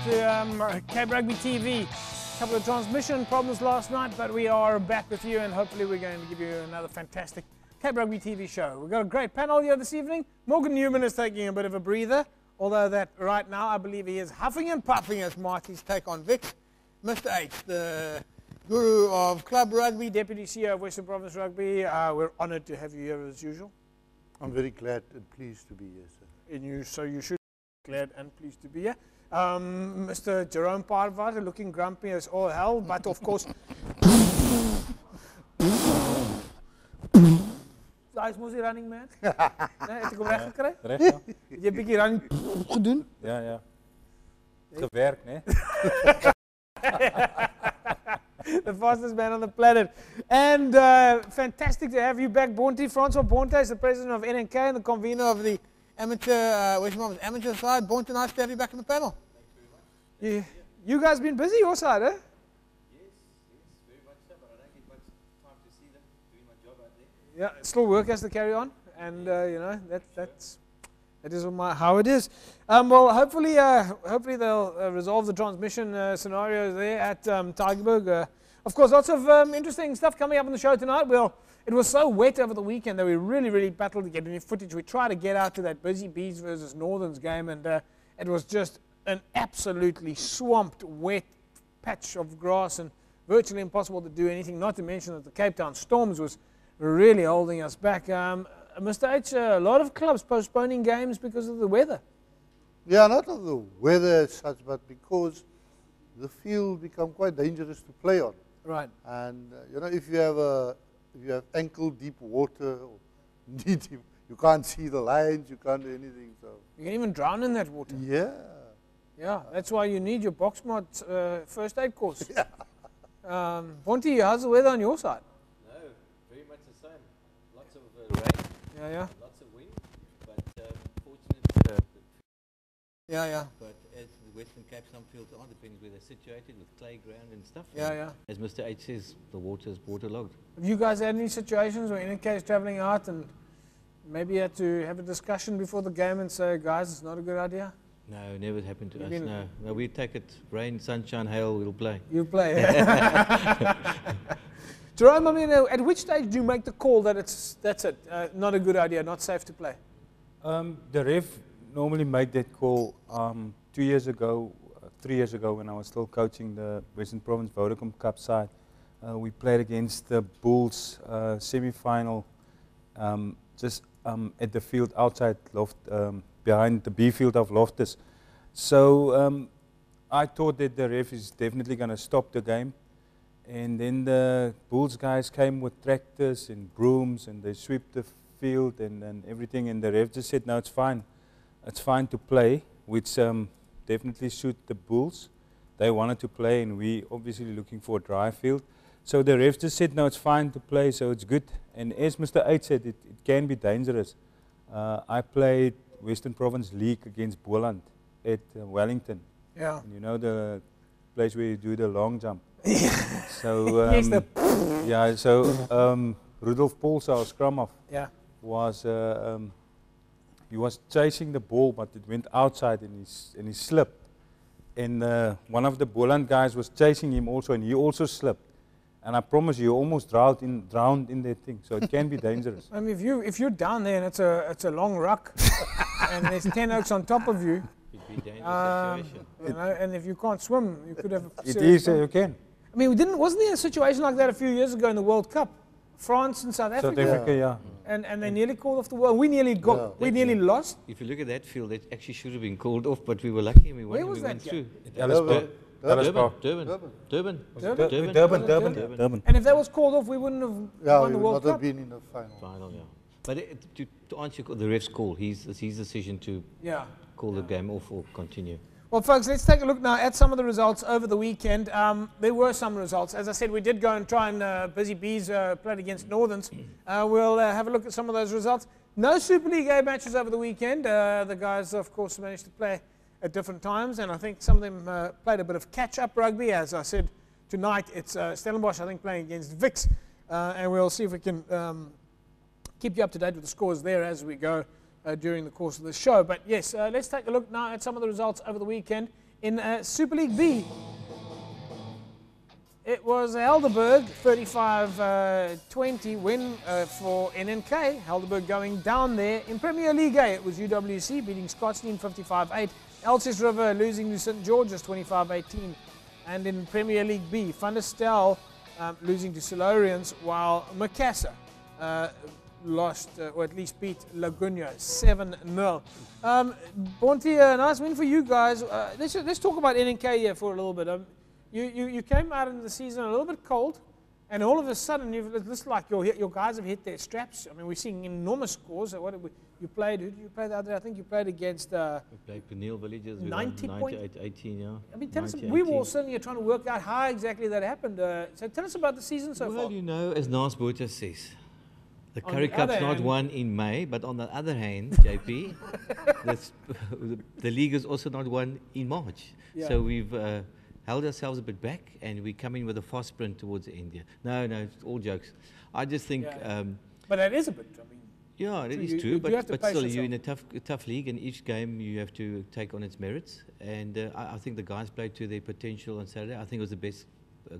to Cape Rugby TV. A couple of transmission problems last night, but we are back with you, and hopefully we're going to give you another fantastic Cape Rugby TV show. We've got a great panel here this evening. Morgan Newman is taking a bit of a breather, although that right now I believe he is huffing and puffing as Marty's take on Vic. Mr. H, the guru of Club Rugby, Deputy CEO of Western Province Rugby. We're honoured to have you here as usual. I'm very glad and pleased to be here, sir. And so you should be glad and pleased to be here. Mr. Jerome Parvat, looking grumpy as all hell, but of course... Daar is Moesie running man. Nee, heb ik hem recht gekregen? Recht, ja. Je hebt een beetje running gedaan? Ja, ja. Gewerkt, nee? The fastest man on the planet. And fantastic to have you back, Bonte. Francois Bonte is the president of NNK and the convener of the amateur side. Bonte, nice to have you back in the panel. Thanks very much. You guys been busy your side, eh? Yes, very much so, but I don't get much time to see them doing my job out there. Yeah, still work has to carry on, and you know that is how it is. Well, hopefully they'll resolve the transmission scenarios there at Tygerberg. Of course, lots of interesting stuff coming up on the show tonight. Well, it was so wet over the weekend that we really battled to get any footage. We tried to get out to that Busy Bees versus Northerns game, and it was just an absolutely swamped, wet patch of grass and virtually impossible to do anything, not to mention that the Cape Town Storms was really holding us back. Mr. H, a lot of clubs postponing games because of the weather. Yeah, not of the weather as such, but because the field become quite dangerous to play on. Right. And you know, if you have ankle deep water or knee deep, you can't see the lines, you can't do anything. So You can even drown in that water. yeah. Yeah, that's why you need your Boxmart first aid course. Yeah. Bonte, how's the weather on your side? No, very much the same. Lots of rain, Yeah. lots of wind, but fortunate. Yeah. But as the Western Cape, some fields are, depending where they're situated, with clay ground and stuff. Yeah. As Mr. H says, the water is waterlogged. Have you guys had any situations where NNK is traveling out and maybe you had to have a discussion before the game and say, guys, it's not a good idea? No, never happened to us. No, we take it. Rain, sunshine, hail, we'll play. You play. Jerome, I mean, at which stage do you make the call that that's it, not a good idea, not safe to play? The ref normally made that call 2 years ago, 3 years ago when I was still coaching the Western Province Vodacom Cup side. We played against the Bulls semi-final just at the field outside Loft, behind the B field of Loftus. So I thought that the ref is definitely going to stop the game. And then the Bulls guys came with tractors and brooms and they swept the field and everything. And the ref just said, no, it's fine. It's fine to play, which definitely suit the Bulls. They wanted to play and we obviously looking for a dry field. So the ref just said, no, it's fine to play, so it's good. And as Mr. H said, it can be dangerous. I played Western Province League against Boland at Wellington. Yeah. And you know the place where you do the long jump. So Rudolf Paul's, our scrum off, was he was chasing the ball, but it went outside and he slipped. And one of the Boland guys was chasing him also, and he also slipped. And I promise you, almost drowned in that thing. So it can be dangerous. I mean, if you're down there and it's a long ruck, and there's 10 oaks on top of you, It'd be a dangerous situation. you know, and if you can't swim, you could have. It is, you can. I mean, wasn't there a situation like that a few years ago in the World Cup, France and South Africa? South Africa, yeah. And they nearly called off the world. We nearly lost. If you look at that field, it actually should have been called off, but we were lucky and we won. Where was we that went through. Durban. And if that was called off, we wouldn't have won the World Cup. Been in the final. Final, yeah. But to answer the ref's call, it's his decision to call the game off or continue. Well, folks, let's take a look now at some of the results over the weekend. There were some results. As I said, we did go and try and Busy Bees played against Northerns. We'll have a look at some of those results. No Super League A matches over the weekend. The guys, of course, managed to play at different times, and I think some of them played a bit of catch-up rugby. As I said, tonight it's Stellenbosch, I think, playing against Vix, and we'll see if we can keep you up to date with the scores there as we go during the course of the show. But yes, let's take a look now at some of the results over the weekend. In Super League B, it was Helderberg 35-20 win for NNK. Helderberg going down there. In Premier League A, it was UWC beating Scotstoun 55-8. Elsies River losing to St George's 25-18. And in Premier League B, Van der Stel losing to Silurians, while Macassar lost, or at least beat Laguna 7-0. Bonte, a nice win for you guys. Let's talk about NNK here for a little bit. You came out in the season a little bit cold, and all of a sudden it looks like your guys have hit their straps. I mean, we're seeing enormous scores. What did you played? Who did you play the other day? I think you played against. We played Peniel Villages. 90-18, yeah. I mean, tell us. We were all sitting here trying to work out how exactly that happened. So tell us about the season so far. Well, you know, as Nas Botha says, the On Curry the Cup's other not hand- won in May, but on the other hand, JP, the league is also not won in March. Yeah. So we've held ourselves a bit back, and we come in with a fast sprint towards India. No, it's all jokes. I just think, Yeah. But that is a bit. I mean, yeah, it So is you true, do have to but pace still, you're in yourself. a tough league, and each game you have to take on its merits. And I think the guys played to their potential on Saturday. I think it was the best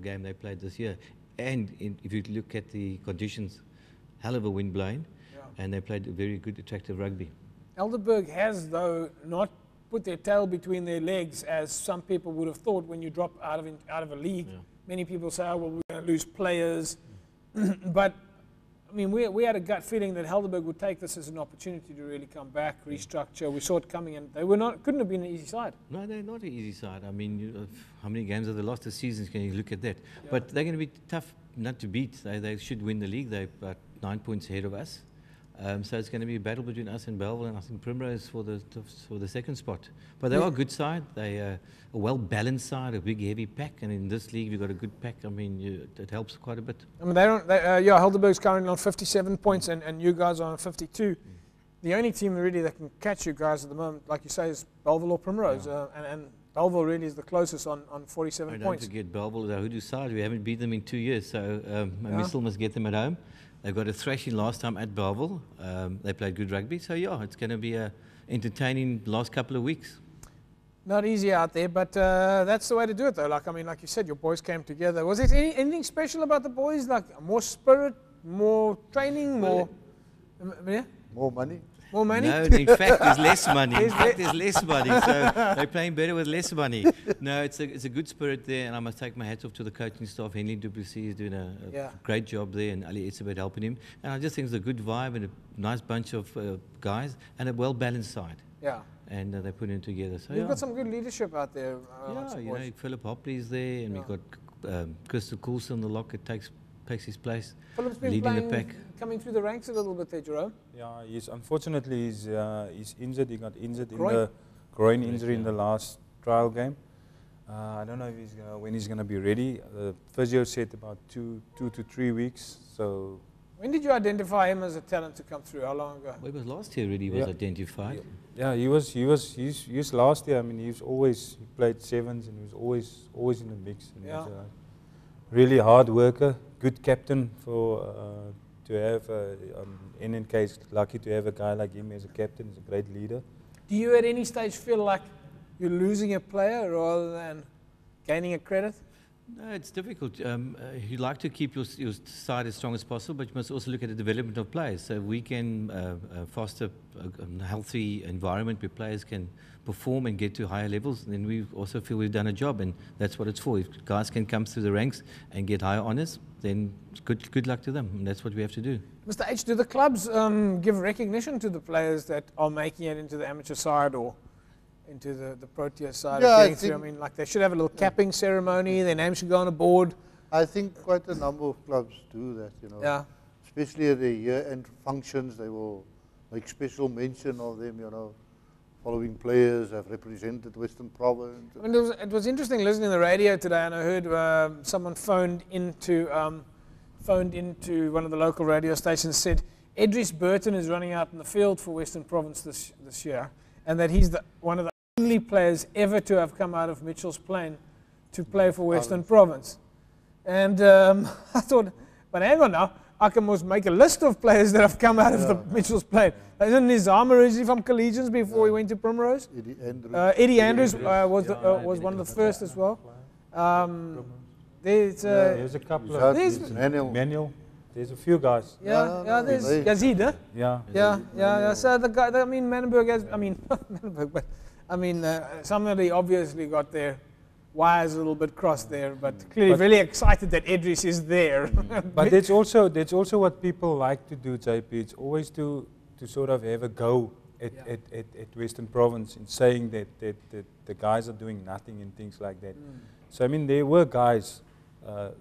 game they played this year. And if you look at the conditions, hell of a wind blowing, and they played a very good, attractive rugby. Helderberg has, though, not put their tail between their legs, as some people would have thought when you drop out of a league. Yeah. Many people say, oh, well, we're going to lose players. But, I mean, we had a gut feeling that Helderberg would take this as an opportunity to really come back, restructure. We saw it coming, and they couldn't have been an easy side. No, they're not an easy side. I mean, how many games have they lost this season? Can you look at that? But they're going to be tough not to beat. They should win the league. They're about 9 points ahead of us. So it's going to be a battle between us and Belleville, and I think Primrose for the second spot. But they are a good side. They are a well-balanced side, a big, heavy pack. And in this league, we've got a good pack. I mean, it helps quite a bit. I mean, Helderberg's currently on 57 points, and you guys are on 52. The only team really that can catch you guys at the moment, like you say, is Belleville or Primrose. And Belleville really is the closest on 47 And points. don't forget Belleville, the Hoodoo side. We haven't beat them in 2 years, so we still must get them at home. They got a thrashing last time at Belleville. They played good rugby. So, yeah, it's going to be an entertaining last couple of weeks. Not easy out there, but that's the way to do it, though. Like you said, your boys came together. Was there anything special about the boys? Like more spirit, more training, more More money. more money? No, in fact, there's less money. In fact, there's less money. So they're playing better with less money. No, it's a good spirit there, and I must take my hats off to the coaching staff. Henley Duplessis is doing a great job there, and Ali Etzebeth helping him. And I just think it's a good vibe and a nice bunch of guys and a well-balanced side. Yeah. And they put it together. So You've got some good leadership out there. yeah, you know, Philip Hopley's there, and we've got Crystal Coulson in the locker takes his place, Philip's been leading the playing, pack. coming through the ranks a little bit there, Jerome. Yeah, unfortunately he's injured. He got injured in Groin? the groin injury in the last trial game. I don't know if when he's going to be ready. The physio said about 2 to 3 weeks. So When did you identify him as a talent to come through? How long ago? Well, it was last year already he was identified. yeah, he was last year. I mean, he played sevens, and he was always in the mix. And he was a really hard worker, good captain for to have. NNK is lucky to have a guy like him as a captain. He's a great leader. Do you at any stage feel like you're losing a player rather than gaining a credit? No, it's difficult. You like to keep your side as strong as possible, but you must also look at the development of players. So we can foster a healthy environment where players can perform and get to higher levels. And then we also feel we've done a job, and that's what it's for. If guys can come through the ranks and get higher honours, then good luck to them. And that's what we have to do. Mr. H, do the clubs give recognition to the players that are making it into the amateur side or into the Protea side? Yeah, of I getting through? I mean, like they should have a little capping ceremony, their name should go on a board. I think quite a number of clubs do that, you know. Yeah. Especially at the year-end functions, they will make special mention of them, you know. Following players have represented Western Province. I mean, it was interesting listening to the radio today, and I heard someone phoned into one of the local radio stations, said Edris Burton is running out in the field for Western Province this year, and that he's one of the only players ever to have come out of Mitchell's Plain to play for Western Province. And I thought, but hang on now, I can almost make a list of players that have come out of the Mitchell's Plain. Isn't Nizam originally from Collegians before he went to Primrose? Eddie Andrews was one of the first as well. There's a couple of there's Manuel. There's a few guys. There's Yazid, huh? Yeah. So the guy, I mean, Manenberg has, I mean, not Manenberg, but I mean, somebody obviously got their wires a little bit crossed there, but clearly really excited that Edris is there. But that's also what people like to do, JP. It's always to sort of have a go at Western Province in saying that the guys are doing nothing and things like that. So I mean, there were guys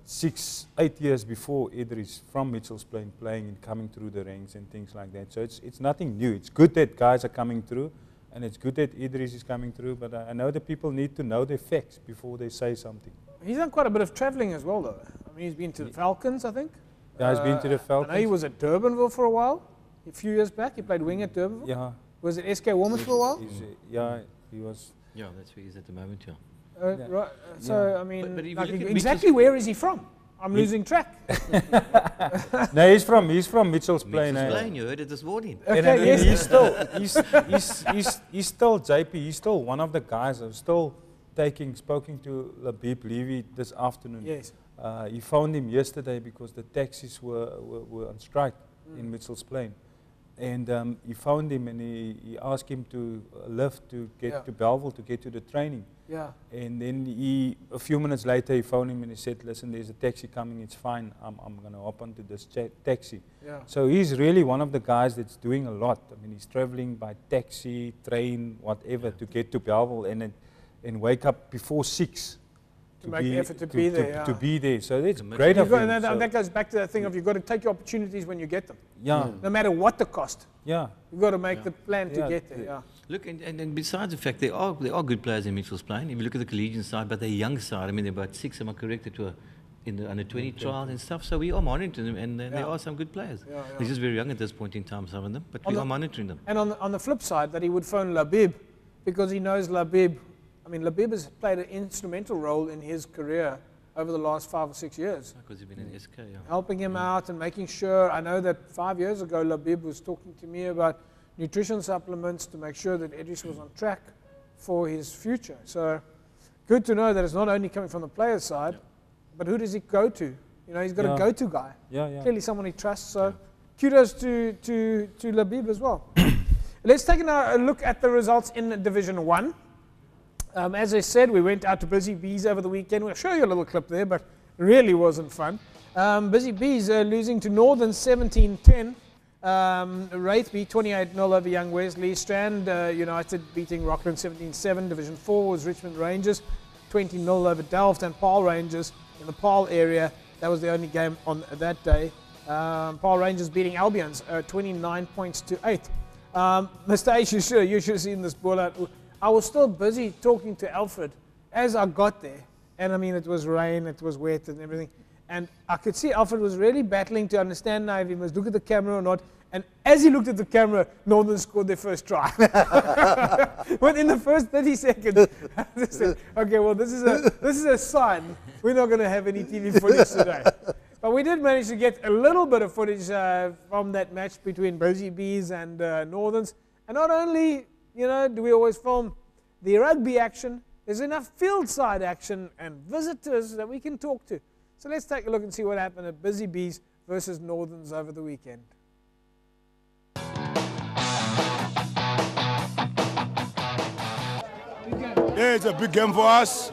6-8 years before Idris from Mitchell's Plain playing and coming through the ranks and things like that. So it's nothing new. It's good that guys are coming through, and it's good that Idris is coming through, but I know that people need to know their facts before they say something. He's done quite a bit of travelling as well, though. I mean, he's been to the Falcons, I think. Yeah, he's been to the Falcons. I know he was at Durbanville for a while. A few years back, he played wing at Durbanville. Yeah. Was it SK Warmers for a while? Yeah, he was. Yeah, that's where he is at the moment, yeah. Right. So, I mean, But if you like look at exactly where is he from? I'm losing track. No, he's from Mitchell's Plain. Mitchell's Plain, you heard it this morning. Okay, yes. He's still JP. He's still one of the guys. I'm still spoken to Labib Levy this afternoon. Yes. He found him yesterday because the taxis were on strike in Mitchell's Plain. And he found him and he asked him to lift to get to Belleville to get to the training. Yeah. And then a few minutes later, he phoned him and he said, "Listen, there's a taxi coming. It's fine. I'm going to hop onto this taxi." Yeah. So he's really one of the guys that's doing a lot. I mean, he's traveling by taxi, train, whatever, to get to Belleville and wake up before 6. To make the effort to be there. To be there. So that's great of him. And that goes back to that thing of you've got to take your opportunities when you get them. Yeah. No matter what the cost. Yeah. You've got to make the plan to get there. Yeah. Look, and besides the fact there are good players in Mitchell's Plain. If you look at the collegiate side, but they're young side. I mean, they're about 6. Am I correct? That were in the under 20 trials and stuff. So we are monitoring them, and there are some good players. They're just very young at this point in time, some of them, but we are monitoring them. And on the flip side, that he would phone Labib because he knows Labib. I mean, Labib has played an instrumental role in his career over the last 5 or 6 years. Because he's been in SK, helping him out and making sure. I know that 5 years ago, Labib was talking to me about nutrition supplements to make sure that Edris was on track for his future. So good to know that it's not only coming from the player's side, but who does he go to? You know, he's got a go-to guy. Clearly someone he trusts. So kudos to Labib as well. Let's take a look at the results in Division 1. As I said, we went out to Busy Bees over the weekend. We'll show you a little clip there, but it really wasn't fun. Busy Bees losing to Northern 17-10. Wraithby 28-0 over Young Wesley. Strand United beating Rockland 17-7. Division 4 was Richmond Rangers 20-0 over Delft, and Paarl Rangers in the Paarl area. That was the only game on that day. Paarl Rangers beating Albions 29 points to 8. Mr. H, you should have seen this ball out. I was still busy talking to Alfred as I got there. And I mean, it was rain, it was wet and everything. And I could see Alfred was really battling to understand now if he must look at the camera or not. And as he looked at the camera, Northern scored their first try. But in the first 30 seconds, I said, okay, well, this is a sign we're not going to have any TV footage today. But we did manage to get a little bit of footage from that match between Busy Bees and Northerns. And not only do we always film the rugby action, there's enough field side action and visitors that we can talk to. So let's take a look and see what happened at Busy Bees versus Northerns over the weekend. Yeah, it's a big game for us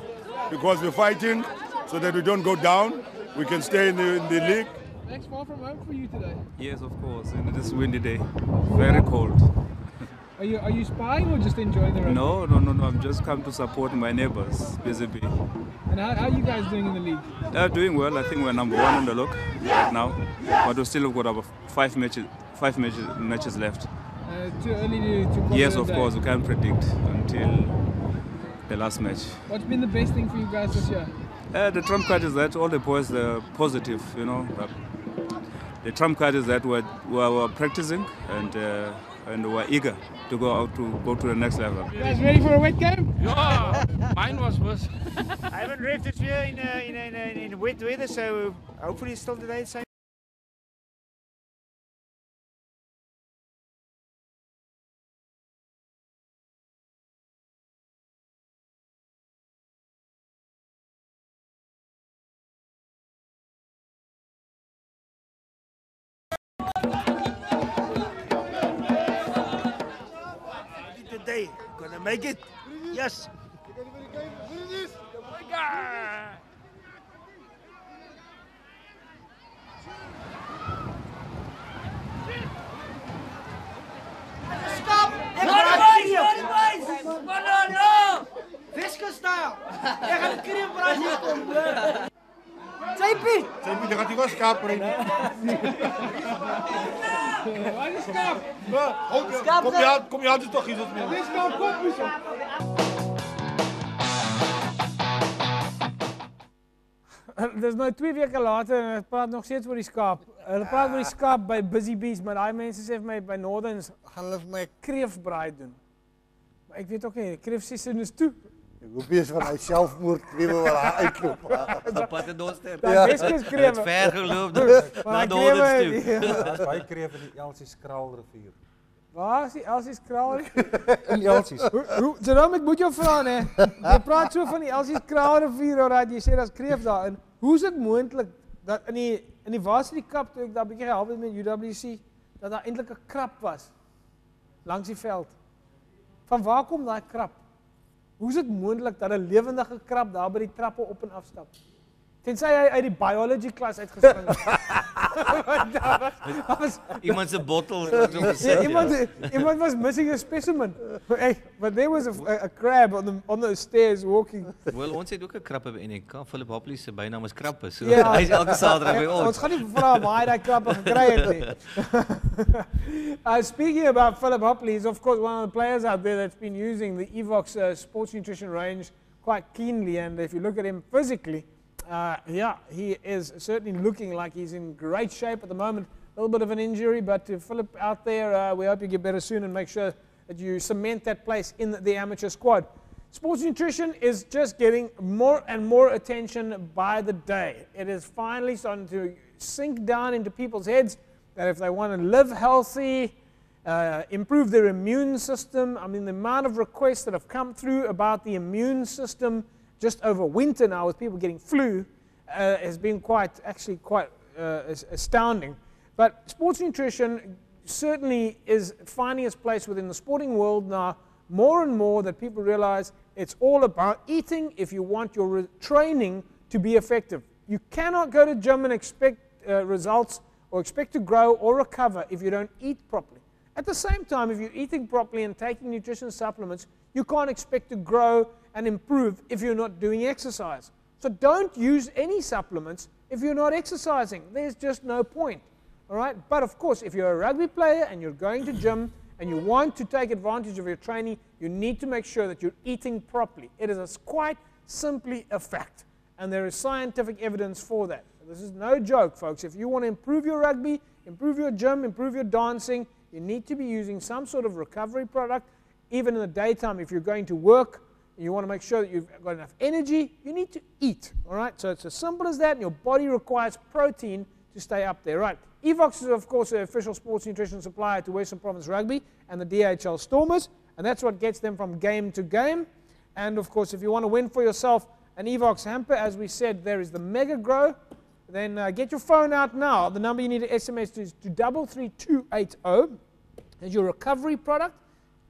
because we're fighting so that we don't go down. We can stay in the league. Next far from home for you today? Yes, of course. And it is windy day. Very cold. Are you spying or just enjoying the rugby? No. I'm just come to support my neighbors, basically. And how are you guys doing in the league? They're doing well. I think we're number 1 on the look right now. But we still have got about 5 matches left. Too early to call Yes, of course. We can't predict until the last match. What's been the best thing for you guys this year? The trump card is that all the boys are positive, The trump card is that we're practicing and we're eager to go to the next level. You guys ready for a wet game? Yeah, mine was worse. I haven't revved it here in wet weather, so hopefully still today it's same. day. Gonna make it. Yes. Stop! No! Visco style! Jy gaan kreem braai hier kom. Sypie, jy gaan die was skaap bring. Waar is skap? Kom jy aan dit tog hier tot my. Dis nou kom hier. Dis nou 2 weke later en hulle praat nog steeds oor die skaap. Hulle praat oor die skaap by Busy Bees, maar daai mense sê vir my by Northerns gaan hulle vir my 'n kreefbraai doen. Maar ek weet ook nie, kreefseisoen is toe. Ek hoop jy is van hy selfmoord krewe wat daar uitloop. Op pad in Dorster. Ja, Weskus krewe. Het ver geloop na Dorster toe. Daar's baie kreef in die Elsies Kraalrivier. Waar is die Elsies Kraal? In Elsies. Jerome, ek moet jou vra nê. Jy praat so van die Elsies Kraalrivier oor jy sê daar's kreef daarin. Hoe is dit moontlik dat in die Varsity Cup toe ek daar 'n bietjie gehelp het met UWC dat daar eintlik 'n krap was langs die veld? Van waar kom daai krap? Hoe is dit moontlik dat 'n lewendige krap daar by die trappe op en af stap? Tensy hy uit die biology klas uitgespring het. Iemand se bottel. Iemand was missing a specimen. Hey, but there was a crab on the stairs walking. Wel, ons het ook 'n krap by NK. Philip Hopley se bynaam is Krappe. So Ja. hy is elke Saterdag by ons. Ons gaan nie vra waar hy daai krappe gekry het nie. Speaking about Philip Hopley, he's of course one of the players out there that's been using the Evox sports nutrition range quite keenly, and if you look at him physically, yeah, he is certainly looking like he's in great shape at the moment. A little bit of an injury, but Philip out there, we hope you get better soon and make sure that you cement that place in the amateur squad. Sports nutrition is just getting more and more attention by the day. It is finally starting to sink down into people's heads that if they want to live healthy, improve their immune system, I mean the amount of requests that have come through about the immune system just over winter now with people getting flu has been quite astounding. But sports nutrition certainly is finding its place within the sporting world now more and more, that people realize it's all about eating if you want your training to be effective. You cannot go to gym and expect results or expect to grow or recover if you don't eat properly. At the same time, if you're eating properly and taking nutrition supplements, you can't expect to grow and improve if you're not doing exercise. So don't use any supplements if you're not exercising. There's just no point. All right? But of course, if you're a rugby player and you're going to gym and you want to take advantage of your training, you need to make sure that you're eating properly. It is quite simply a fact. And there is scientific evidence for that. This is no joke, folks. If you want to improve your rugby, improve your gym, improve your dancing, you need to be using some sort of recovery product. Even in the daytime, if you're going to work, you want to make sure that you've got enough energy, you need to eat, all right? So it's as simple as that, and your body requires protein to stay up there, right? Evox is, of course, the official sports nutrition supplier to Western Province Rugby and the DHL Stormers, and that's what gets them from game to game. And, of course, if you want to win for yourself an Evox hamper, as we said, there is the Mega Grow. Then get your phone out now. The number you need to SMS is to 33280. There's your recovery product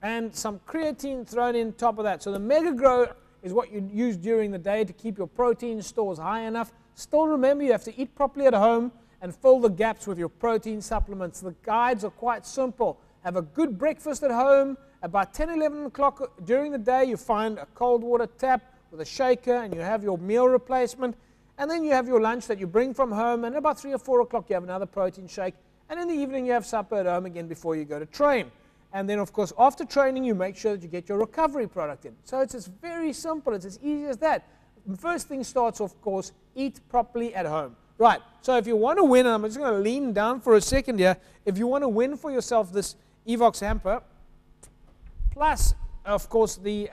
and some creatine thrown in top of that. So the Mega Grow is what you use during the day to keep your protein stores high enough. Still remember, you have to eat properly at home and fill the gaps with your protein supplements. The guides are quite simple. Have a good breakfast at home. About 10, 11 o'clock during the day, you find a cold water tap with a shaker and you have your meal replacement. And then you have your lunch that you bring from home, and about 3 or 4 o'clock you have another protein shake, and in the evening you have supper at home again before you go to train. And then, of course, after training you make sure that you get your recovery product in. So it's very simple, it's as easy as that. The first thing starts, of course, eat properly at home. Right, so if you want to win, and I'm just going to lean down for a second here, if you want to win for yourself this Evox hamper, plus, of course, the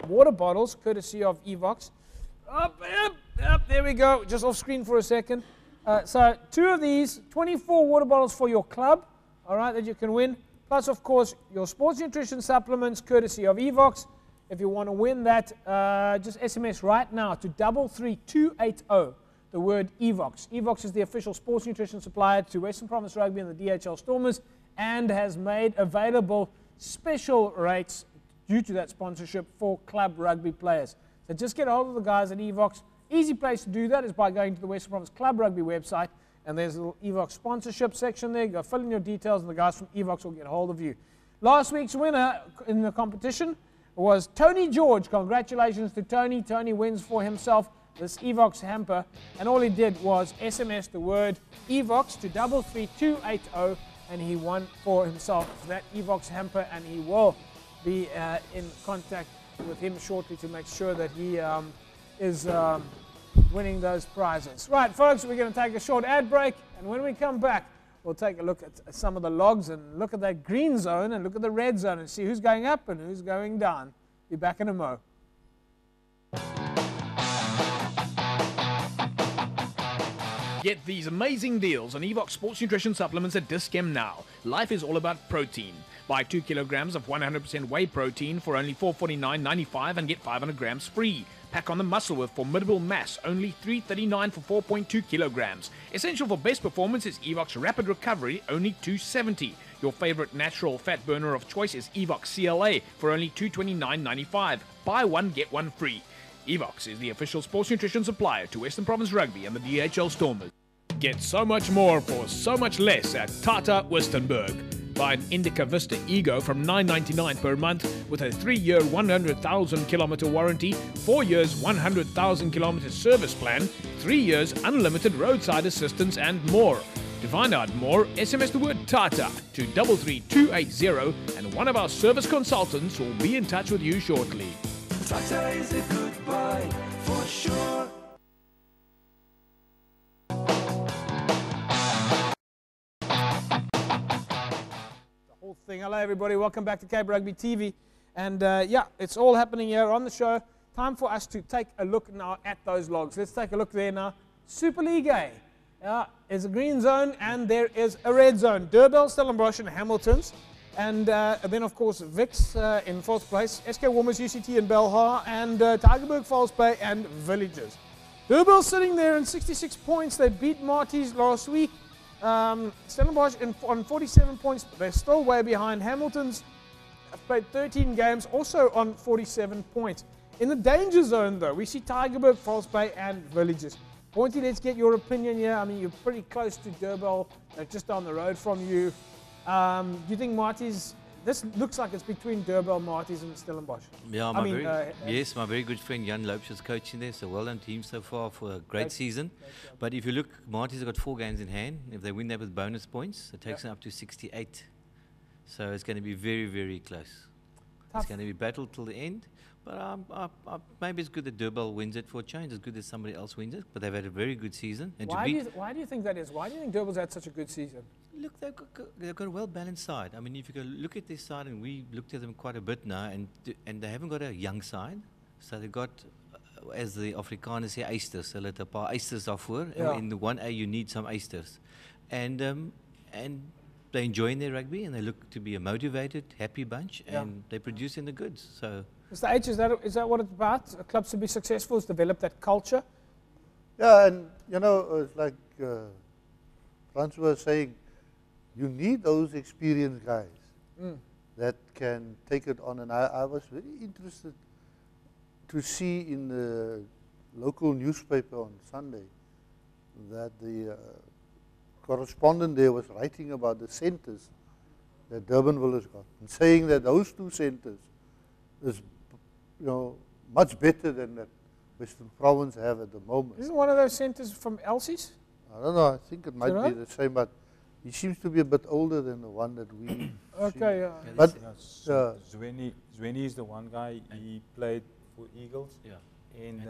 water bottles, courtesy of Evox. Up, there we go. Just off screen for a second. So 2 of these, 24 water bottles for your club, all right, that you can win. Plus, of course, your sports nutrition supplements, courtesy of Evox. If you want to win that, just SMS right now to 33280, the word Evox. Evox is the official sports nutrition supplier to Western Province Rugby and the DHL Stormers, and has made available special rates due to that sponsorship for club rugby players. So just get a hold of the guys at Evox. Easy place to do that is by going to the Western Province Club Rugby website, and there's a little Evox sponsorship section there. Go fill in your details, and the guys from Evox will get a hold of you. Last week's winner in the competition was Tony George. Congratulations to Tony. Tony wins for himself this Evox hamper, and all he did was SMS the word Evox to 33280, and he won for himself that Evox hamper, and he will be in contact with him shortly to make sure that he is winning those prizes. Right, folks, we're going to take a short ad break, and when we come back, we'll take a look at some of the logs and look at that green zone and look at the red zone and see who's going up and who's going down. Be back in a mo. Get these amazing deals on Evox Sports Nutrition Supplements at Dis-Chem now. Life is all about protein. Buy 2 kilograms of 100% whey protein for only $449.95 and get 500 grams free. Pack on the muscle with formidable mass, only $339 for 4.2 kilograms. Essential for best performance is Evox Rapid Recovery, only $270. Your favorite natural fat burner of choice is Evox CLA for only $229.95. Buy one, get one free. Evox is the official sports nutrition supplier to Western Province Rugby and the DHL Stormers. Get so much more for so much less at Tata Wistenberg. Buy an Indica Vista Ego from $9.99 per month with a 3-year 100,000-kilometer warranty, 4 years 100,000-kilometer service plan, 3 years unlimited roadside assistance, and more. To find out more, SMS the word Tata to 33280, and one of our service consultants will be in touch with you shortly. Tata is a good buy for sure. Thing. Hello everybody, welcome back to Cape Rugby TV, and yeah, it's all happening here on the show. Time for us to take a look now at those logs. Let's take a look there now. Super League A is a green zone and there is a red zone. Durbell, Stellenbosch and Hamiltons, and then of course Vix in 4th place, SK Warmers, UCT and Belhar, and Tygerberg, False Bay and Villages. Durbell sitting there in 66 points. They beat Marties last week. Stellenbosch on 47 points, they're still way behind. Hamilton's have played 13 games, also on 47 points. In the danger zone, though, we see Tygerberg, False Bay, and Villages. Pointy, let's get your opinion here. I mean, you're pretty close to Durbell, just down the road from you. Do you think Marties? This looks like it's between Durbell, Marties, and Stellenbosch. Yeah, my very good friend Jan Lopes is coaching there, so well done team so far for a great season. But if you look, Marties have got 4 games in hand. If they win that with bonus points, it takes them up to 68. So it's going to be very, very close. Tough. It's going to be battle till the end. But maybe it's good that Durbell wins it for a change. It's good that somebody else wins it. But they've had a very good season. And why do you think that is? Why do you think Durbell's had such a good season? Look, they've got a well-balanced side. I mean, if you go look at their side, and we looked at them quite a bit now, and they haven't got a young side. So they've got, as the Afrikaners say, eisters. Hulle het 'n paar eisters daarvoor. Yeah. In the 1A, you need some eisters. And they're enjoying their rugby, and they look to be a motivated, happy bunch, and they're producing the goods. So, Mr. H, is that what it's about? Clubs to be successful is develop that culture? Yeah, and you know, it's like Francois was saying, you need those experienced guys that can take it on. And I was very interested to see in the local newspaper on Sunday that the correspondent there was writing about the centres that Durbanville has got, and saying that those 2 centres is, you know, much better than that Western Province have at the moment. Isn't one of those centres from Elsie's? I don't know, I think it might be the same, but he seems to be a bit older than the one that we okay, yeah. But Zweni is the one guy, he played for Eagles. Yeah. And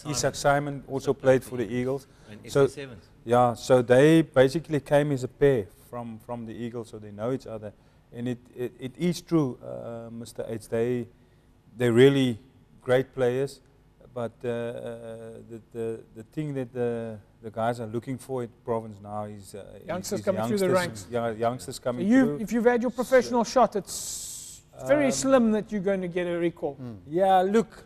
Isak Simon also played for the Eagles. And so, SK7s. yeah, so they basically came as a pair from the Eagles, so they know each other. And it is true, Mr. H, they're really great players, but the thing that the guys are looking for in the province now is youngsters coming through the ranks. Yeah, youngsters coming through. If you've had your professional shot, it's very slim that you're going to get a recall. Yeah, look,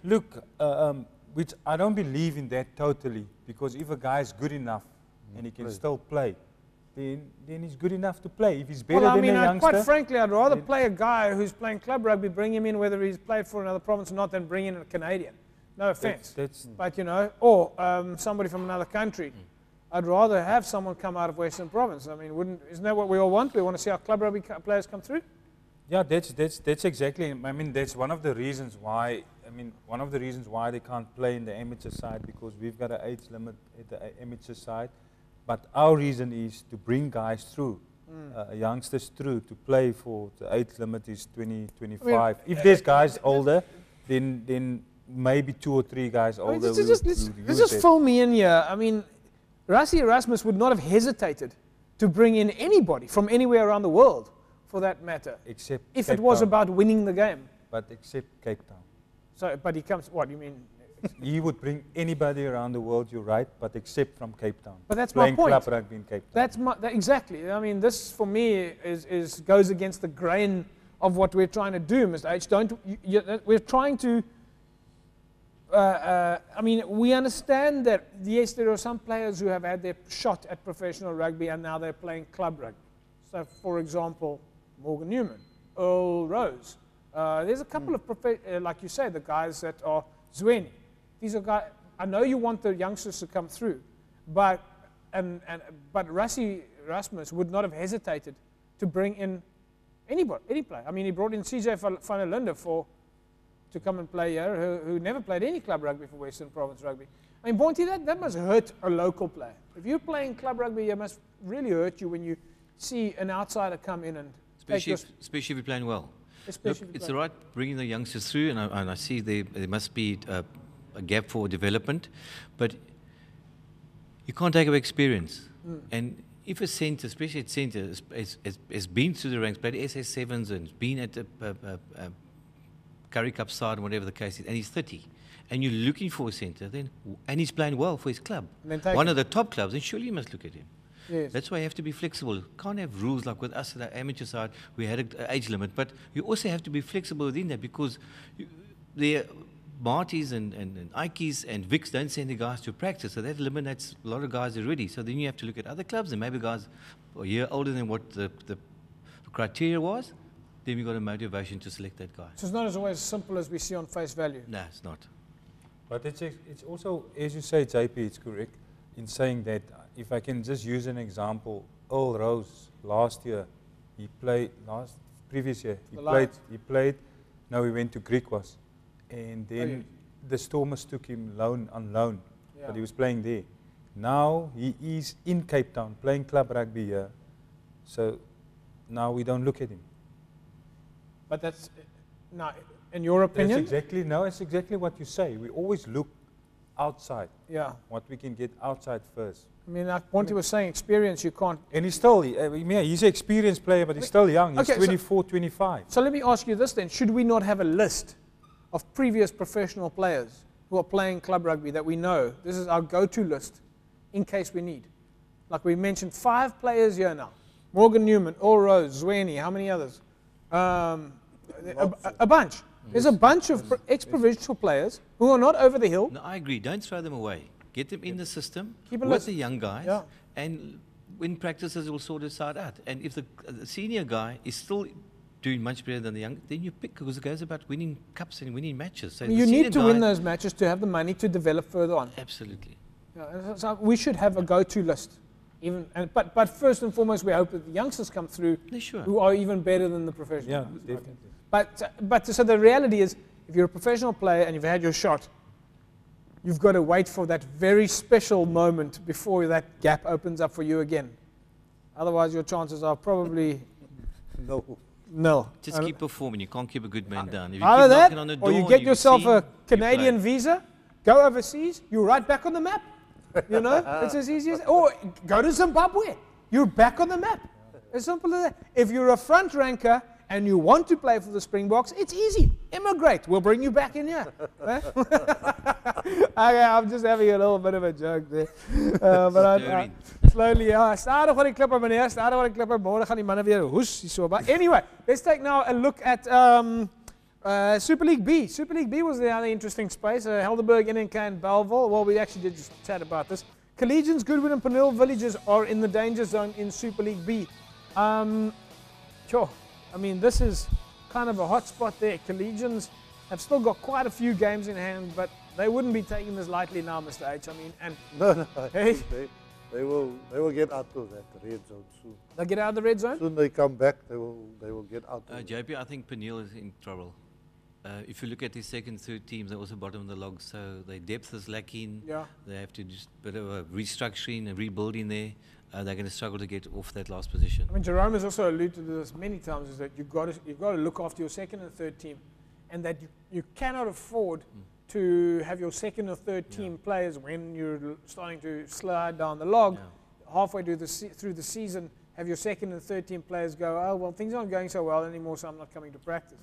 which I don't believe in that totally, because if a guy is good enough and he can still play, then he's good enough to play. If he's better Well, I than mean, a youngster, quite frankly, I'd rather play a guy who's playing club rugby, bring him in whether he's played for another province or not, than bring in a Canadian. No offense. But, you know, or somebody from another country. I'd rather have someone come out of Western Province. I mean, isn't that what we all want? We want to see our club rugby players come through? yeah, that's exactly. I mean, that's one of the reasons why. I mean, one of the reasons why they can't play in the amateur side, because we've got an age limit at the amateur side. But our reason is to bring guys through, youngsters through, to play for the age limit is 20, 25. I mean, if there's guys older, then maybe 2 or 3 guys older. Let's just fill me in here. I mean, Rassie Erasmus would not have hesitated to bring in anybody from anywhere around the world, for that matter, except if Cape it was Town. about winning the game. But except Cape Town. So, but he comes. What you mean? He would bring anybody around the world. You're right, but except from Cape Town. But that's playing my point. club rugby in Cape Town. Exactly. I mean, this for me goes against the grain of what we're trying to do, Mr. H. We're trying to. I mean, we understand that yes, there are some players who have had their shot at professional rugby and now they're playing club rugby. So, for example, Morgan Newman, Earl Rose. There's a couple of, like you say, the guys that are Zweni. These are guys, I know you want the youngsters to come through, but Rassie Erasmus would not have hesitated to bring in anybody, any player. I mean, he brought in CJ van der Linde to come and play here, who never played any club rugby for Western Province Rugby. I mean, Bounty, that must hurt a local player. If you're playing club rugby, it must really hurt you when you see an outsider come in and especially if you're playing well. Look, it's all right bringing the youngsters through, and I see there must be a gap for development, but you can't take away experience. And if a centre, especially at centre, has been through the ranks, played SS7s and been at the Currie Cup side, or whatever the case is, and he's 30, and you're looking for a centre, and he's playing well for his club, one of the top clubs, then surely you must look at him. Yes. That's why you have to be flexible. You can't have rules like with us at the amateur side, we had an age limit, but you also have to be flexible within that, because the Marties and Ikes and Vicks don't send the guys to practice, so that eliminates a lot of guys already. So then you have to look at other clubs, and maybe guys are a year older than what the criteria was, then you've got a motivation to select that guy. So it's not as always as simple as we see on face value. No, it's not. But it's also, as you say, JP, it's correct in saying that. If I can just use an example, Earl Rose last year, he played previous year, he played. Now he went to Griquas, and then the Stormers took him on loan, but he was playing there. Now he is in Cape Town playing club rugby here, so now we don't look at him. But that's now, in your opinion, it's exactly what you say. We always look outside. Yeah. What we can get outside first. I mean, like Ponty was saying, experience you can't. And he's still, he's an experienced player, but he's still young. He's 24, 25. So let me ask you this then. Should we not have a list of previous professional players who are playing club rugby that we know? This is our go-to list in case we need. Like we mentioned, 5 players here now. Morgan Newman, Earl Rose, Zweni, how many others? A bunch. There's a bunch of ex-provincial players who are not over the hill. No, I agree. Don't throw them away. Get them in the system Keep a with list. the young guys, and when practices will sort it out. And if the senior guy is still doing much better than the young, then you pick, because it goes about winning cups and winning matches. So you need to win those matches to have the money to develop further on. Absolutely. Yeah, so we should have a go-to list. But first and foremost, we hope that the youngsters come through who are even better than the professionals. Yeah, definitely. But so the reality is, if you're a professional player and you've had your shot, you've got to wait for that very special moment before that gap opens up for you again. Otherwise, your chances are probably nil. Just keep performing. You can't keep a good man down. If you Either keep that, knocking on the or door, you get yourself a play. Canadian visa, go overseas, you're right back on the map. You know, it's as easy as, or go to Zimbabwe, you're back on the map. As simple as that. If you're a front ranker and you want to play for the Springboks, it's easy. Immigrate. We'll bring you back in here. Okay, I'm just having a little bit of a joke there. But I slowly, stadig van die klippe meneer, stadig van die klippe, môre gaan die manne weer hoes, so. But anyway, let's take now a look at Super League B. Super League B was the other interesting space. Helderberg, NNK and Belleville. Well, we actually did just chat about this. Collegians, Goodwood and Penill Villages are in the danger zone in Super League B. Sure, I mean, this is kind of a hot spot there. Collegians have still got quite a few games in hand, but they wouldn't be taking this lightly now, Mr. H. I mean, and No, hey, they will get out of that red zone soon. They'll get out of the red zone? Soon they come back, they will get out of it. JP, I think Penill is in trouble. If you look at the second, third teams, they're also bottom of the log, so their depth is lacking. Yeah. They have to just bit of a restructuring and rebuilding there. They're going to struggle to get off that last position. I mean, Jerome has also alluded to this many times, is that you've got to look after your second and third team, and that you cannot afford to have your second or third team players when you're starting to slide down the log, halfway through the season, have your second and third team players go, oh, well, things aren't going so well anymore, so I'm not coming to practice.